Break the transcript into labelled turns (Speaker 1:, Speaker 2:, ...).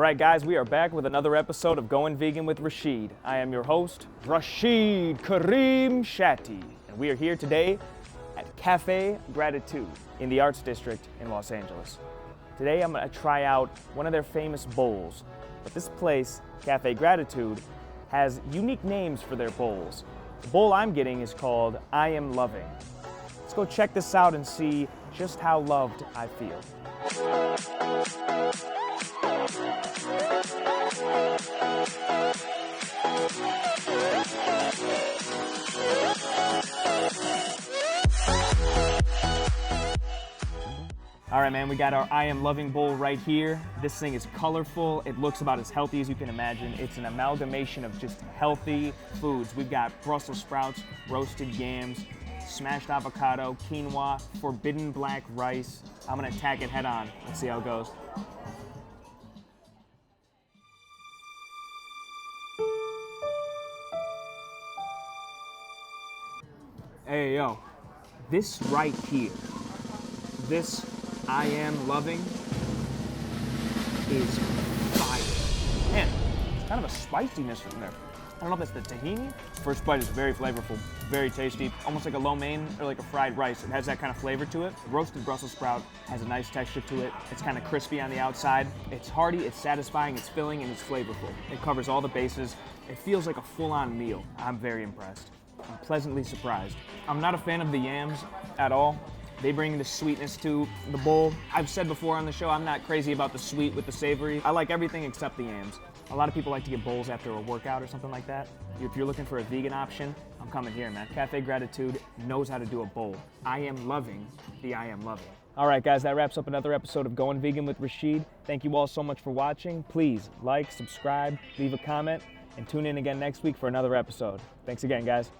Speaker 1: right, guys, we are back with another episode of Going Vegan with Rachid. I am your host, Rachid Kareem Shatti, and we are here today at Cafe Gratitude in the Arts District in Los Angeles. Today I'm going to try out one of their famous bowls, but this place, Cafe Gratitude, has unique names for their bowls. The bowl I'm getting is called I Am Loving. Let's go check this out and see just how loved I feel. All right, man, we got our I Am Loving bowl right here. This thing is colorful. It looks about as healthy as you can imagine. It's an amalgamation of just healthy foods. We've got Brussels sprouts, roasted yams, smashed avocado, quinoa, forbidden black rice. I'm gonna attack it head on. Let's see how it goes. Hey, yo, this right here, this I Am Loving is fire. Man, it's kind of a spiciness in there. I don't know if that's the tahini. First bite is very flavorful, very tasty, almost like a lo mein or like a fried rice. It has that kind of flavor to it. Roasted Brussels sprout has a nice texture to it. It's kind of crispy on the outside. It's hearty, it's satisfying, it's filling, and it's flavorful. It covers all the bases. It feels like a full-on meal. I'm very impressed. I'm pleasantly surprised. I'm not a fan of the yams at all. They bring the sweetness to the bowl. I've said before on the show, I'm not crazy about the sweet with the savory. I like everything except the yams. A lot of people like to get bowls after a workout or something like that. If you're looking for a vegan option, I'm coming here, man. Cafe Gratitude knows how to do a bowl. I am loving the I Am Loving. All right, guys, that wraps up another episode of Going Vegan with Rachid. Thank you all so much for watching. Please like, subscribe, leave a comment, and tune in again next week for another episode. Thanks again, guys.